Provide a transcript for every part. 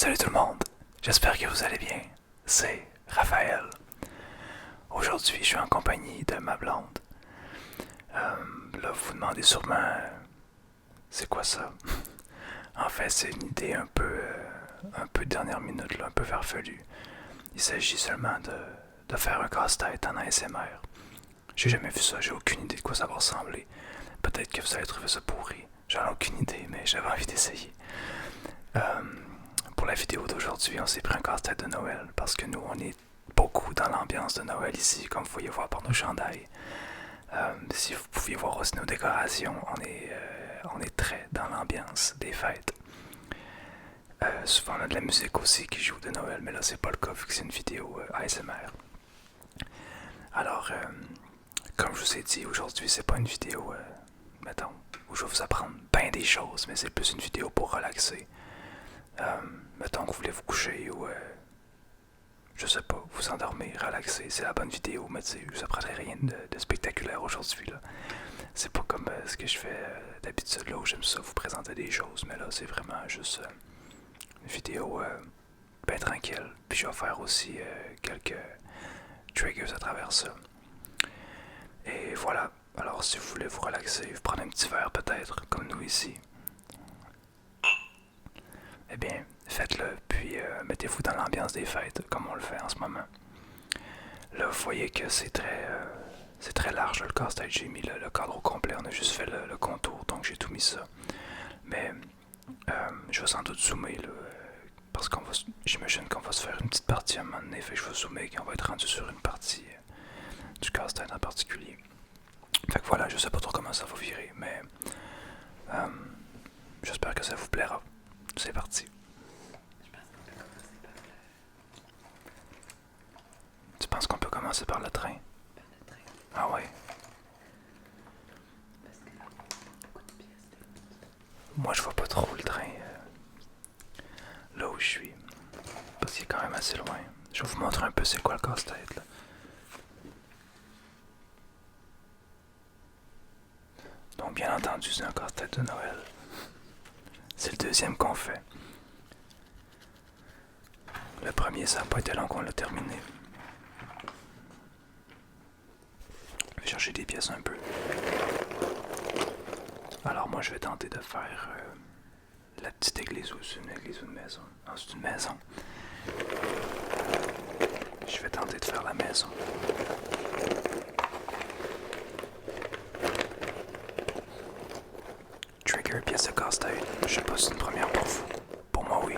Salut tout le monde, j'espère que vous allez bien. C'est Raphaël. Aujourd'hui, je suis en compagnie de ma blonde. Là, vous vous demandez sûrement, c'est quoi ça? En fait, c'est une idée un peu dernière minute, là, un peu farfelue. Il s'agit seulement de faire un casse-tête en ASMR. J'ai jamais vu ça, j'ai aucune idée de quoi ça va ressembler. Peut-être que vous allez trouver ça pourri. J'en ai aucune idée, mais j'avais envie d'essayer. Euh, pour la vidéo d'aujourd'hui, on s'est pris un casse-tête de Noël parce que nous, on est beaucoup dans l'ambiance de Noël ici, comme vous pouvez voir par nos chandails. Si vous pouviez voir aussi nos décorations, on est très dans l'ambiance des fêtes. Souvent, on a de la musique aussi qui joue de Noël, mais là, c'est pas le cas vu que c'est une vidéo ASMR. Alors, comme je vous ai dit, aujourd'hui, c'est pas une vidéo, mettons, où je vais vous apprendre bien des choses, mais c'est plus une vidéo pour relaxer. Mettons que vous voulez vous coucher ou je sais pas, vous endormir, relaxer, c'est la bonne vidéo, mais tu sais, je vous apprendrai rien de spectaculaire aujourd'hui là. C'est pas comme ce que je fais d'habitude là où j'aime ça vous présenter des choses, mais là c'est vraiment juste une vidéo bien tranquille. Puis je vais faire aussi quelques triggers à travers ça. Et voilà, alors si vous voulez vous relaxer, vous prendre un petit verre peut-être, comme nous ici, eh bien, faites-le, puis mettez-vous dans l'ambiance des fêtes, comme on le fait en ce moment. Là, vous voyez que c'est très large, là, le casse-tête. J'ai mis le cadre au complet, on a juste fait le contour, donc j'ai tout mis ça. Mais je vais sans doute zoomer, là, parce qu'on va, j'imagine qu'on va se faire une petite partie à un moment donné, fait que je vais zoomer et qu'on va être rendu sur une partie du casse-tête en particulier. Fait que voilà, je sais pas trop comment ça va virer, mais euh, j'espère que ça vous plaira. C'est parti. Tu penses qu'on peut commencer par le train? Ah ouais. Moi je vois pas trop le train là où je suis. Parce qu'il est quand même assez loin. Je vais vous montrer un peu c'est quoi le casse-tête là. Donc bien entendu c'est un casse-tête de Noël. C'est le deuxième qu'on fait. Le premier ça n'a pas été long qu'on l'a terminé. Je vais chercher des pièces un peu. Alors moi je vais tenter de faire la petite église ou c'est une église ou une maison. Non c'est une maison. Je vais tenter de faire la maison. Trigger, pièce de casse-tête. Je sais pas si c'est une première pour vous. Pour moi, oui.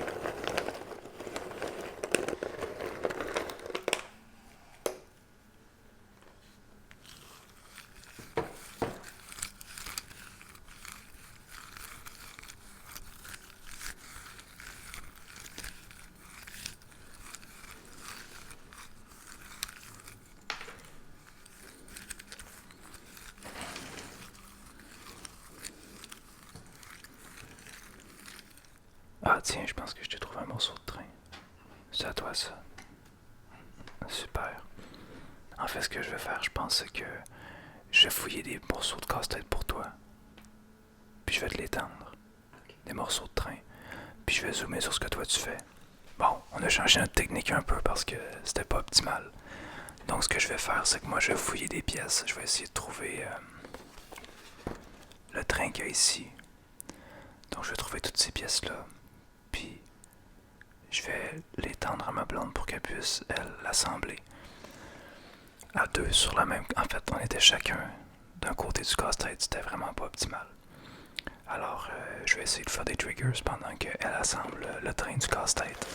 Ah tiens, je pense que je t'ai trouvé un morceau de train. C'est à toi ça. Super. En fait, ce que je vais faire, je pense, c'est que je vais fouiller des morceaux de casse-tête pour toi. Puis je vais te l'étendre. Des morceaux de train. Puis je vais zoomer sur ce que toi tu fais. Bon, on a changé notre technique un peu parce que c'était pas optimal. Donc ce que je vais faire, c'est que moi je vais fouiller des pièces. Je vais essayer de trouver le train qu'il y a ici. Donc je vais trouver toutes ces pièces-là. Puis je vais l'étendre à ma blonde pour qu'elle puisse, elle, l'assembler. À deux sur la même. En fait, on était chacun d'un côté du casse-tête, c'était vraiment pas optimal. Alors, je vais essayer de faire des triggers pendant qu'elle assemble le train du casse-tête.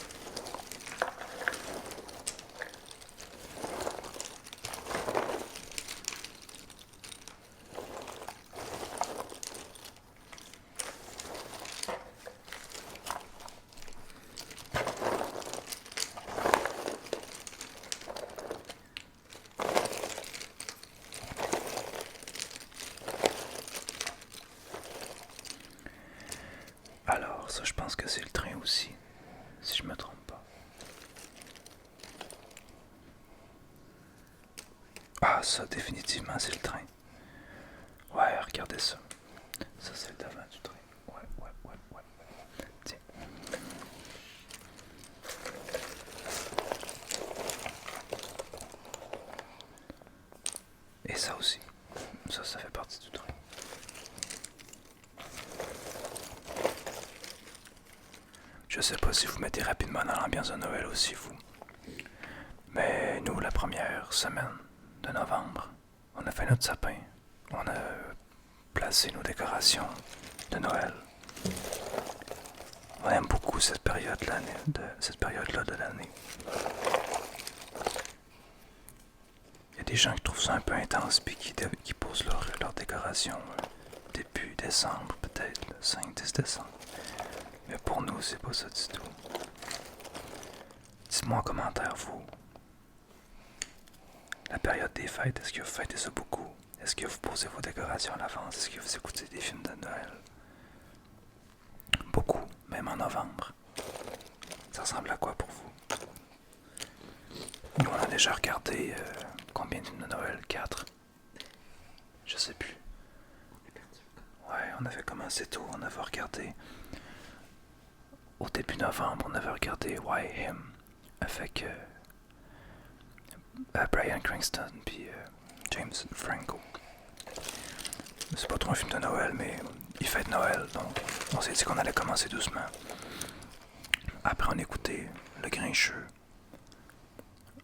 Alors, ça, je pense que c'est le train aussi, si je me trompe pas. Ah, ça, définitivement, c'est le train. Ouais, regardez ça. Ça, c'est le devant du train. Ouais. Tiens. Et ça aussi. Ça fait partie du truc. Je sais pas si vous mettez rapidement dans l'ambiance de Noël aussi, vous. Mais nous, la première semaine de novembre, on a fait notre sapin. On a placé nos décorations de Noël. On aime beaucoup cette période-là de l'année. Il y a des gens qui trouvent ça un peu intense puis qui posent leur décoration début décembre, peut-être, le 5-10 décembre. Mais pour nous, c'est pas ça du tout. Dites-moi en commentaire, vous, la période des fêtes, est-ce que vous fêtez ça beaucoup? Est-ce que vous posez vos décorations à l'avance? Est-ce que vous écoutez des films de Noël? Beaucoup, même en novembre. Ça ressemble à quoi pour vous? Nous, on a déjà regardé combien de films de Noël? 4? Je sais plus. Ouais, on avait commencé tôt, on avait regardé. Au début novembre, on avait regardé Why Him avec Bryan Cranston puis James Franco. C'est pas trop un film de Noël, mais il fête Noël, donc on s'est dit qu'on allait commencer doucement. Après, on écoutait Le Grincheux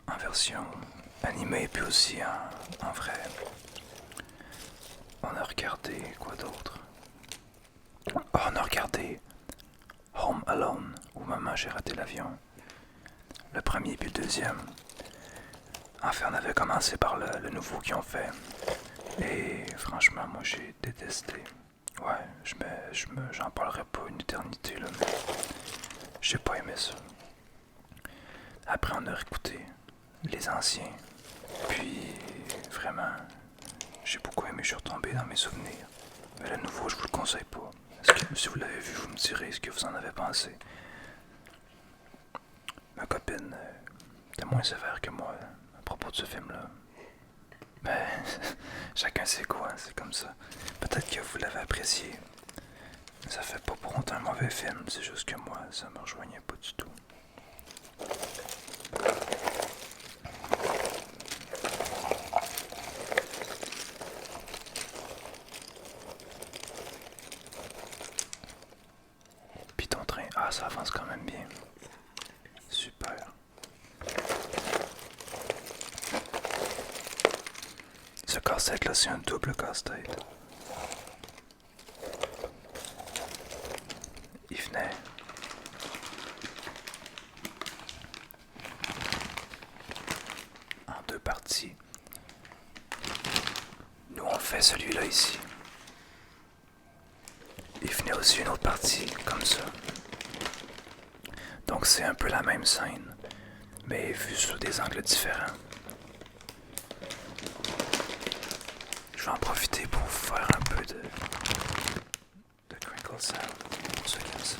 en version animée, puis aussi en vrai. On a regardé quoi d'autre? Oh, on a regardé Home Alone, ou Maman j'ai raté l'avion. Le premier puis le deuxième. Enfin, on avait commencé par le nouveau qu'ils ont fait. Et franchement, moi j'ai détesté. Ouais, j'en parlerai pas une éternité là, mais j'ai pas aimé ça. Après, on a réécouté les anciens. Puis, vraiment, j'ai beaucoup aimé, je suis retombé dans mes souvenirs. Mais le nouveau, je vous le conseille pas. Si vous l'avez vu, vous me direz ce que vous en avez pensé. Ma copine était moins sévère que moi à propos de ce film-là. Mais chacun sait quoi, c'est comme ça. Peut-être que vous l'avez apprécié. Ça fait pas pour autant un mauvais film, c'est juste que moi, ça me rejoignait pas du tout. Puis ton train, ça avance quand même bien. Super. Ce casse-tête là, c'est un double casse-tête. Il venait en deux parties. Nous on fait celui-là ici. Il venait aussi une autre partie, comme ça. Donc c'est un peu la même scène, mais vue sous des angles différents. Je vais en profiter pour vous faire un peu de crinkle sound, pour ceux qui aiment ça.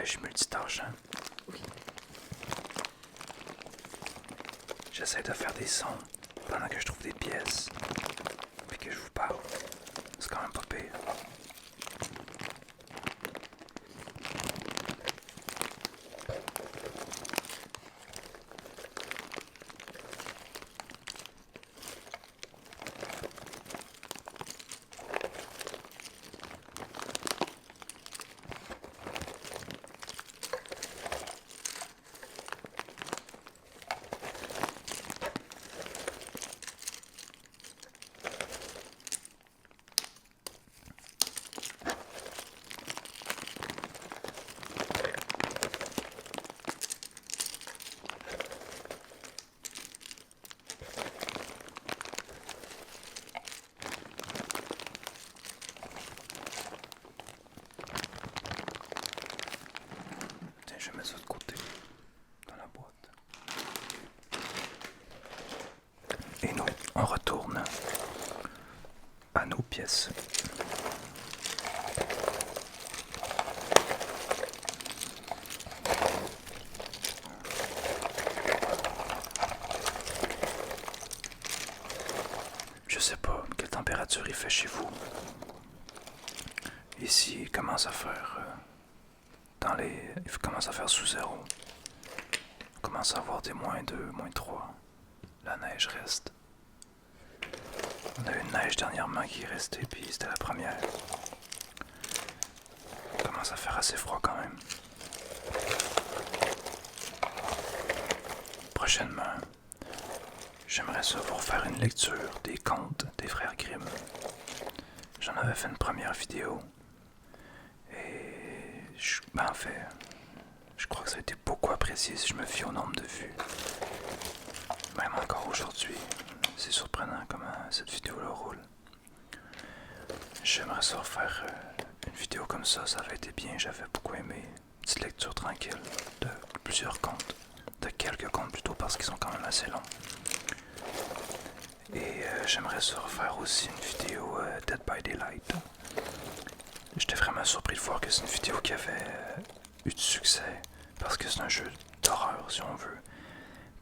Je suis multitâche, hein? Oui. J'essaie de faire des sons pendant que je trouve des pièces, puis que je vous parle. C'est quand même pas pire. Je mets ça de côté dans la boîte. à nos pièces. Je sais pas quelle température il fait chez vous. Ici, il commence à faire il commence à faire sous zéro. On commence à avoir des -2, -3. La neige reste. On a eu une neige dernièrement qui est restée, puis c'était la première. Il commence à faire assez froid quand même. Prochainement, j'aimerais ça vous refaire une lecture des contes des frères Grimm. J'en avais fait une première vidéo. Et en fait, je crois que ça a été beaucoup apprécié si je me fie au nombre de vues. Même encore aujourd'hui, c'est surprenant comment cette vidéo-là roule. J'aimerais ça refaire une vidéo comme ça avait été bien, j'avais beaucoup aimé. Une petite lecture tranquille de plusieurs contes, de quelques contes plutôt parce qu'ils sont quand même assez longs. Et j'aimerais ça refaire aussi une vidéo Dead by Daylight. J'étais vraiment surpris de voir que c'est une vidéo qui avait eu du succès parce que c'est un jeu d'horreur si on veut.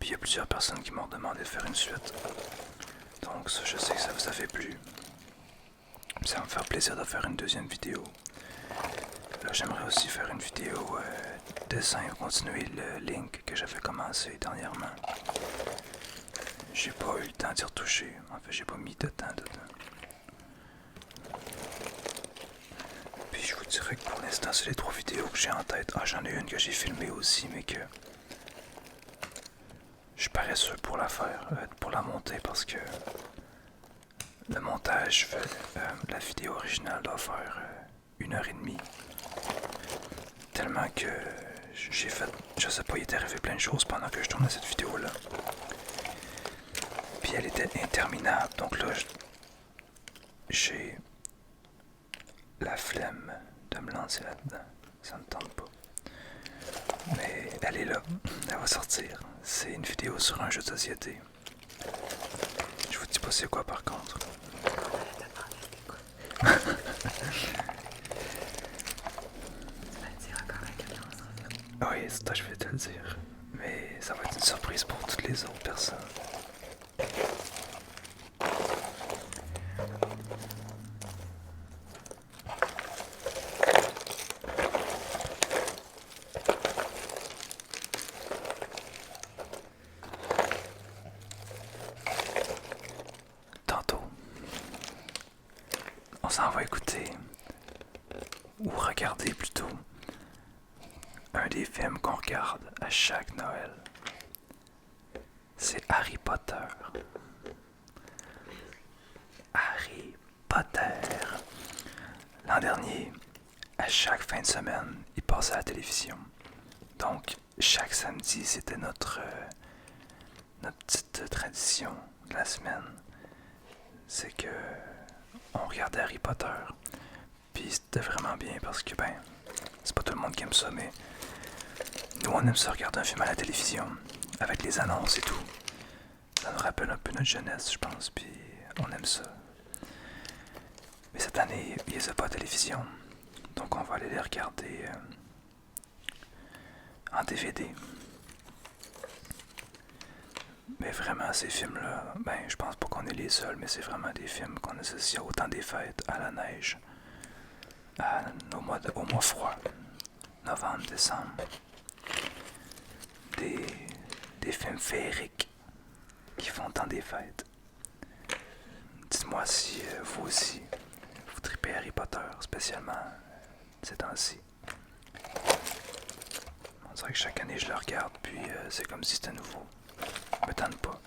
Puis il y a plusieurs personnes qui m'ont demandé de faire une suite. Donc ça, je sais que ça vous a fait plu. Ça va me faire plaisir de faire une deuxième vidéo. Là, j'aimerais aussi faire une vidéo dessin et continuer le Link que j'avais commencé dernièrement. J'ai pas eu le temps d'y retoucher. En fait, j'ai pas mis de temps dedans. Puis je vous dirais que pour l'instant, c'est les 3 vidéos que j'ai en tête. Ah, j'en ai une que j'ai filmée aussi, mais que je suis paresseux pour la faire, pour la monter parce que le montage, la vidéo originale doit faire 1h30. Tellement que j'ai fait, je sais pas, il est arrivé plein de choses pendant que je tournais cette vidéo-là. Puis elle était interminable, donc là, j'ai la flemme de me lancer là-dedans. Ça me tente pas. Mais elle est là, elle va sortir. C'est une vidéo sur un jeu de société. Je vous dis pas c'est quoi par contre. Oui, ça je vais te le dire. Mais ça va être une surprise pour toutes les autres personnes. Tantôt, on s'en va écouter, ou regarder plutôt, un des films qu'on regarde à chaque Noël. C'est Harry Potter. Harry Potter. L'an dernier, à chaque fin de semaine, il passait à la télévision. Donc, chaque samedi, c'était notre petite tradition de la semaine. C'est que on regardait Harry Potter. Puis c'était vraiment bien parce que, c'est pas tout le monde qui aime ça, mais nous, on aime ça regarder un film à la télévision, avec les annonces et tout. Ça nous rappelle un peu notre jeunesse, je pense, puis on aime ça. Mais cette année, il les a pas à la télévision, donc on va aller les regarder en DVD. Mais vraiment, ces films-là, je pense pas qu'on est les seuls, mais c'est vraiment des films qu'on associe au temps des fêtes, à la neige, au mois froid, novembre, décembre. Des films féeriques qui font le temps des fêtes. Dites-moi si vous aussi, vous tripez Harry Potter, spécialement ces temps-ci. On dirait que chaque année je le regarde, puis c'est comme si c'était nouveau. Me tente pas.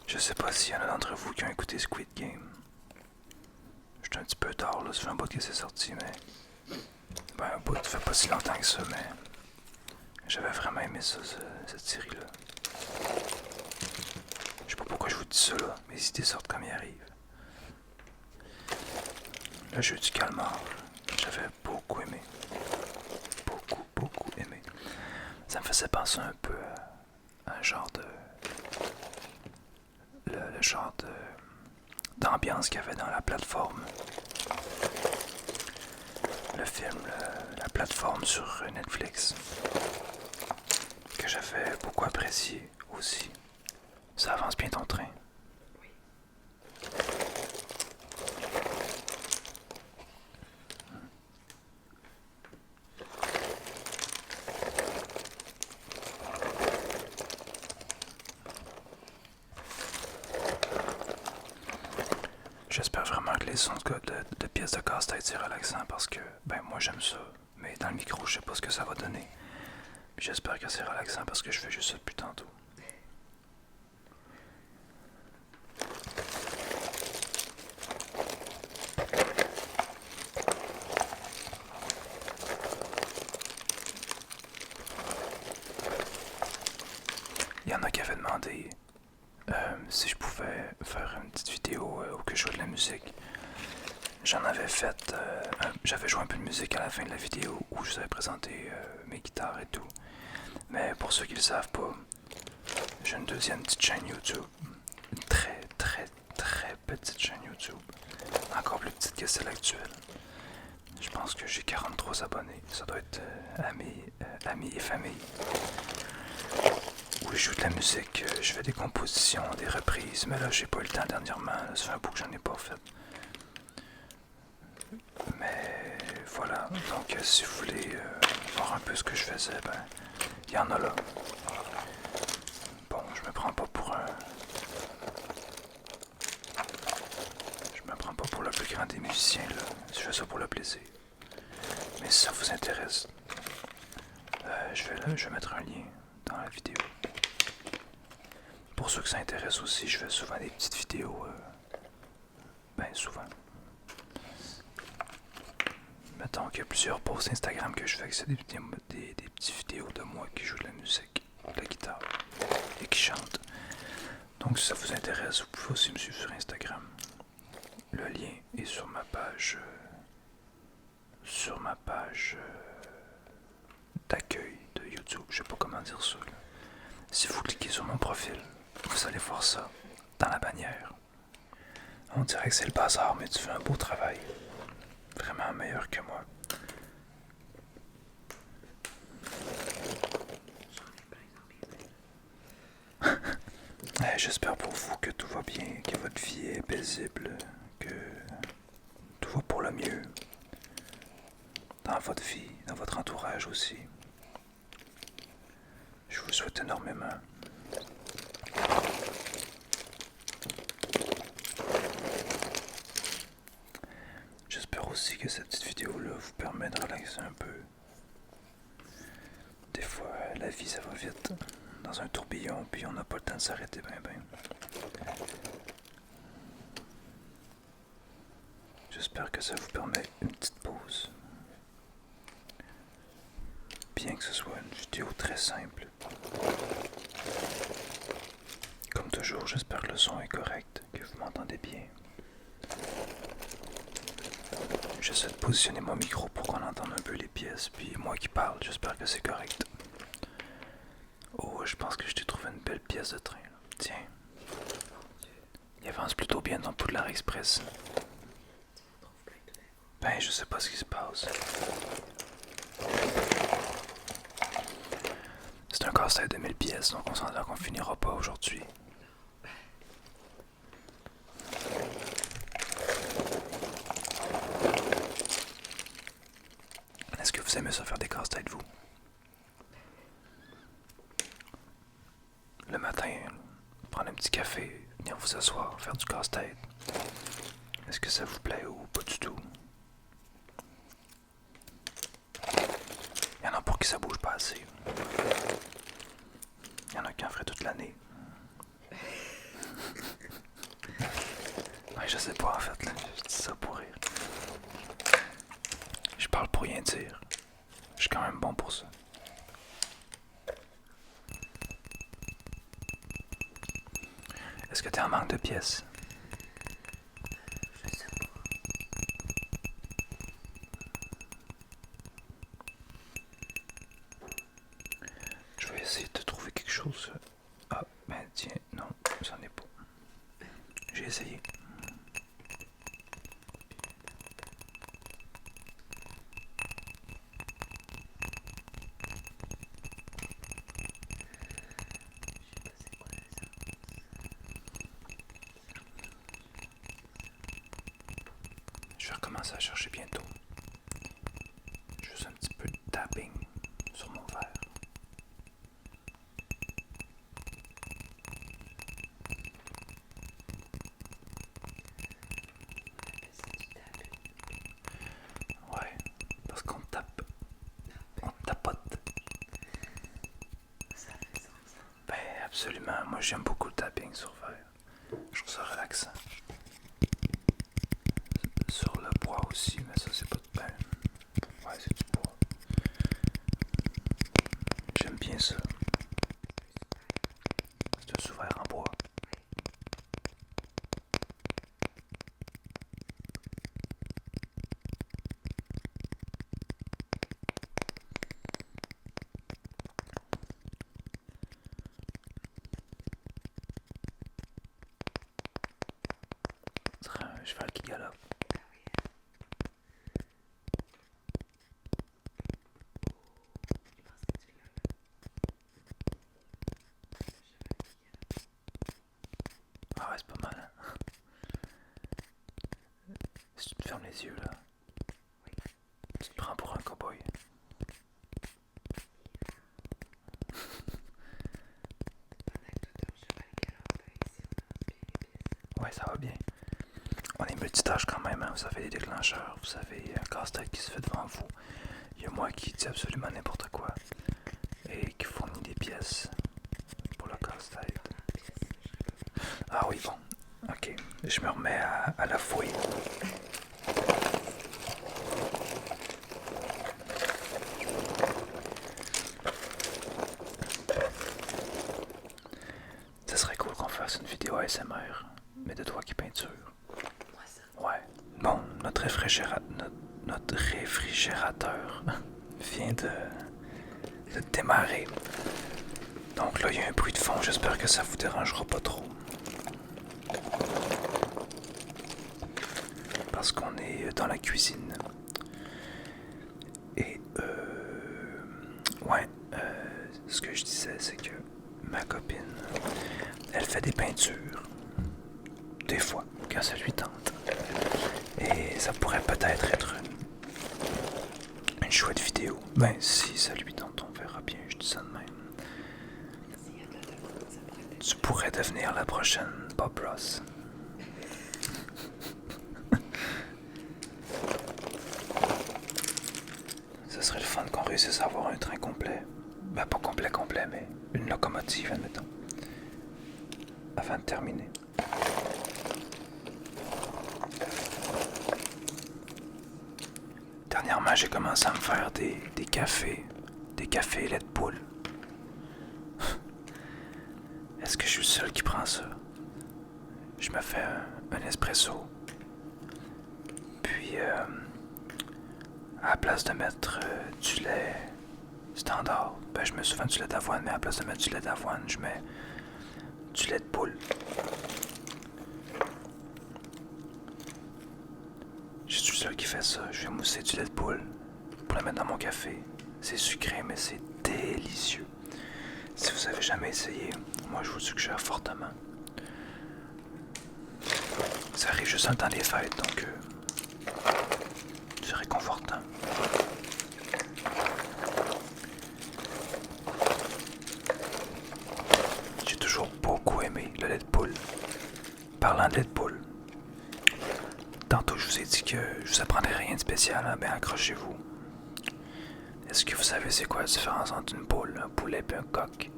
Je sais pas s'il y en a d'entre vous qui ont écouté Squid Game. J'étais un petit peu tard là, ça fait un bout que c'est sorti, mais un bout, ça fait pas si longtemps que ça, mais j'avais vraiment aimé ça, cette série-là. Je sais pas pourquoi je vous dis ça là, mes idées sortent comme ils arrivent. Le jeu du calmar, j'avais beaucoup aimé. Beaucoup aimé. Ça me faisait penser un peu à un genre de... le genre d'ambiance qu'il y avait dans la plateforme. Le film, la plateforme sur Netflix, que j'avais beaucoup apprécié aussi. Ça avance bien ton train. J'espère vraiment que les sons de pièces de casse-tête c'est relaxant parce que ben moi j'aime ça. Mais dans le micro, je sais pas ce que ça va donner. J'espère que c'est relaxant parce que je fais juste ça depuis tantôt. Il y en a qui avaient demandé si je pouvais faire une petite vidéo où que je joue de la musique. J'en avais fait, j'avais joué un peu de musique à la fin de la vidéo où je vous avais présenté mes guitares et tout. Mais pour ceux qui ne le savent pas, j'ai une deuxième petite chaîne YouTube. Une très petite chaîne YouTube. Encore plus petite que celle actuelle. Je pense que j'ai 43 abonnés. Ça doit être amis et famille. Où je joue de la musique, je fais des compositions, des reprises. Mais là, j'ai pas eu le temps dernièrement. Là, ça fait un bout que j'en ai pas fait. Mais voilà. Donc, si vous voulez voir un peu ce que je faisais, ben, il y en a là. Bon, je me prends pas pour un... Je me prends pas pour le plus grand des musiciens, là. Je fais ça pour le plaisir. Mais si ça vous intéresse, je vais mettre un lien dans la vidéo. Pour ceux que ça intéresse aussi, je fais souvent des petites vidéos. Ben, souvent. Mettons qu'il y a plusieurs posts Instagram que je fais, que c'est des petites vidéos de moi qui joue de la musique, de la guitare, et qui chante. Donc si ça vous intéresse, vous pouvez aussi me suivre sur Instagram. Le lien est sur ma page... d'accueil de YouTube, je sais pas comment dire ça. Là. Si vous cliquez sur mon profil, vous allez voir ça dans la bannière. On dirait que c'est le bazar, mais tu fais un beau travail. Vraiment meilleur que moi. J'espère pour vous que tout va bien, que votre vie est paisible, que tout va pour le mieux. Dans votre vie, dans votre entourage aussi. Je vous le souhaite énormément. J'espère aussi que cette petite vidéo-là vous permet de relaxer un peu. Des fois, la vie ça va vite dans un tourbillon, puis on n'a pas le temps de s'arrêter ben. J'espère que ça vous permet une petite pause. Bien que ce soit une vidéo très simple. Comme toujours, j'espère que le son est correct, que vous m'entendez bien. J'essaie de positionner mon micro pour qu'on entende un peu les pièces, puis moi qui parle, j'espère que c'est correct. Oh, je pense que je t'ai trouvé une belle pièce de train. Là. Tiens. Il avance plutôt bien dans Poudlard Express. Ben, je sais pas ce qui se passe. C'est un casse-tête de 1000 pièces, donc on s'entend qu'on finira pas aujourd'hui. Est-ce que vous aimez ça faire des casse-têtes, vous? Le matin, prendre un petit café, venir vous asseoir, faire du casse-tête. Est-ce que ça vous plaît ou pas du tout? Il y en a pour qui ça bouge pas assez. Il y en a qui en feraient toute l'année. Ouais, je sais pas en fait, là. Je dis ça pour rire. Je parle pour rien dire. Je suis quand même bon pour ça. Est-ce que t'es en manque de pièces? Je sais pas. j'ai essayé. Je vais recommencer à chercher bientôt. Juste un petit peu de tapping sur mon verre. Ouais, parce qu'on tape. On tapote. Ben absolument, moi j'aime beaucoup le tapping sur verre. Je trouve ça relaxant. Sur le bois aussi, mais ça c'est pas de pain. Ouais, c'est du bois. J'aime bien ça. C'est un sous-verre en bois. On dirait un cheval qui galope. Ah ouais, c'est pas mal, hein? Si tu te fermes les yeux là, tu te prends pour un cow-boy. Ouais, ça va bien. On est multitâche quand même, hein? Vous avez des déclencheurs, vous avez un casse-tête qui se fait devant vous. Il y a moi qui dis absolument n'importe quoi et qui fournit des pièces pour le casse-tête. Ah oui, bon. Ok, je me remets à la fouille. Ça serait cool qu'on fasse une vidéo ASMR, mais de toi qui peinture. Ouais. Bon, notre réfrigérateur vient de démarrer. Donc là, il y a un bruit de fond. J'espère que ça vous dérangera pas trop. Parce qu'on est dans la cuisine. Et ouais, ce que je disais, c'est que ma copine, elle fait des peintures. Des fois, quand ça lui tente. Et ça pourrait peut-être être une chouette vidéo. Ben, si ça lui tente, on verra bien, je dis ça de même. Tu pourrais devenir la prochaine Bob Ross. Ça serait le fun qu'on réussisse à avoir un train complet. Ben, pas complet, mais une locomotive, admettons. Avant de terminer. Dernièrement, j'ai commencé à me faire des cafés. Des cafés lait de poule. Est-ce que je suis le seul qui prend ça? Je me fais un espresso. Puis, à la place de mettre du lait standard, ben je mets souvent du lait d'avoine, mais à la place de mettre du lait d'avoine, je mets du lait de poule. Je suis le seul qui fait ça. Je vais mousser du lait de poule pour le mettre dans mon café. C'est sucré, mais c'est délicieux. Si vous avez jamais essayé, moi je vous suggère fortement. Ça arrive juste en temps des fêtes, donc c'est réconfortant. J'ai toujours beaucoup aimé le lait de poule. Parlant de lait de poule, tantôt je vous ai dit que je vous apprendrai rien de spécial, hein? Ben accrochez-vous. Est-ce que vous savez c'est quoi la différence entre une poule, un poulet et un coq?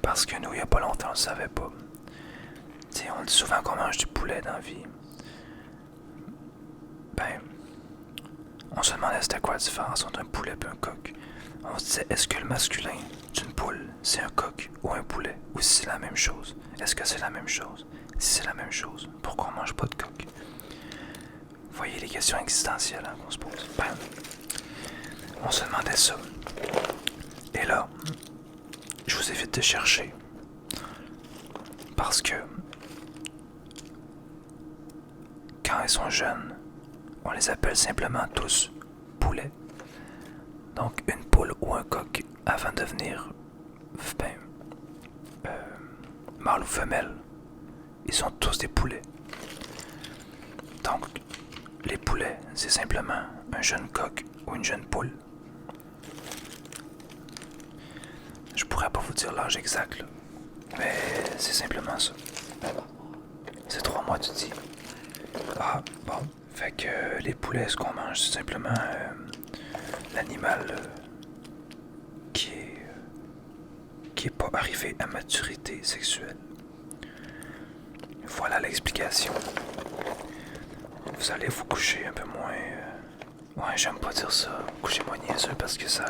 Parce que nous, il n'y a pas longtemps, on ne le savait pas. T'sais, on dit souvent qu'on mange du poulet dans la vie. Ben, on se demandait c'était quoi la différence entre un poulet et un coq. On se disait, est-ce que le masculin d'une poule, c'est un coq ou un poulet? Ou si c'est la même chose? Est-ce que c'est la même chose? Si c'est la même chose, pourquoi on mange pas de coq? Vous voyez les questions existentielles hein, qu'on se pose. Ben, on se demandait ça. Et là, je vous évite de chercher. Parce que quand ils sont jeunes, on les appelle simplement tous poulets. Donc une poule ou un coq, avant de devenir mâle ou femelle, ils sont tous des poulets. Donc les poulets, c'est simplement un jeune coq ou une jeune poule. Je pourrais pas vous dire l'âge exact, là, mais c'est simplement ça. C'est 3 mois, tu dis. Ah, bon. Fait que les poulets, ce qu'on mange, c'est simplement l'animal qui est pas arrivé à maturité sexuelle. Voilà l'explication. Vous allez vous coucher un peu moins... Ouais, j'aime pas dire ça. Coucher moins niaiseux parce que ça...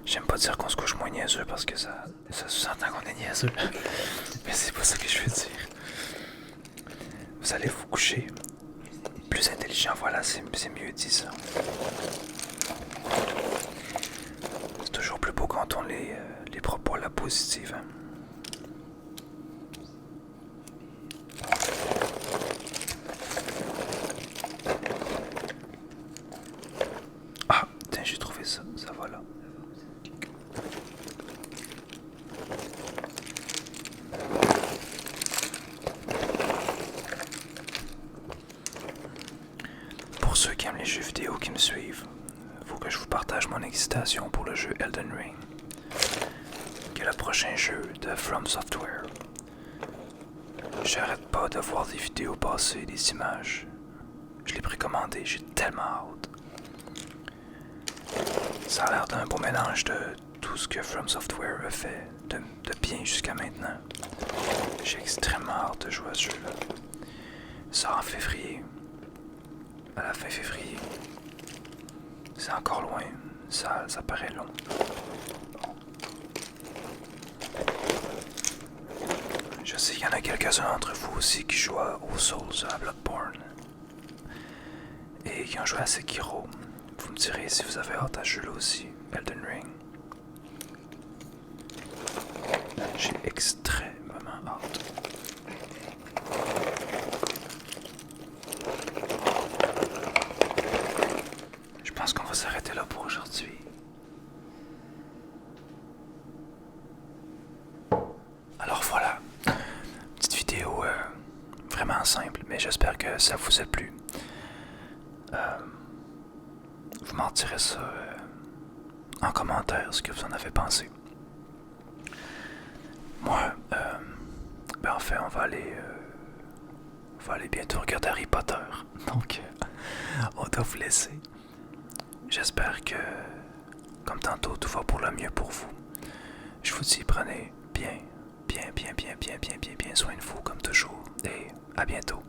J'aime pas dire qu'on se couche moins niaiseux parce que ça sous-entend qu'on est niaiseux. Mais c'est pas ça que je veux dire. Vous allez vous coucher plus intelligent, voilà, c'est mieux dit ça. C'est toujours plus beau quand on les propos à la positive. Hein? Ah, tiens, j'ai trouvé ça, ça va là. Pour ceux qui aiment les jeux vidéo qui me suivent, faut que je vous partage mon excitation pour le jeu Elden Ring, qui est le prochain jeu de From Software. J'arrête pas de voir des vidéos passer, des images. Je l'ai précommandé, j'ai tellement hâte. Ça a l'air d'un beau mélange de tout ce que From Software a fait de bien jusqu'à maintenant. J'ai extrêmement hâte de jouer à ce jeu-là. Ça sort en février. À la fin février. C'est encore loin. Ça paraît long. Je sais qu'il y en a quelques-uns d'entre vous aussi qui jouent aux Souls, à Bloodborne. Et qui ont joué à Sekiro. Vous me direz si vous avez hâte à ce jeu-là aussi, Elden Ring. J'ai extrêmement hâte. Je pense qu'on va s'arrêter là pour aujourd'hui. Alors voilà, petite vidéo vraiment simple, mais j'espère que ça vous a plu. Vous m'en direz ça en commentaire, ce que vous en avez pensé. Moi, en fait, on va aller bientôt regarder Harry Potter. Donc, on doit vous laisser. J'espère que, comme tantôt, tout va pour le mieux pour vous. Je vous dis, prenez bien soin de vous, comme toujours. Et à bientôt.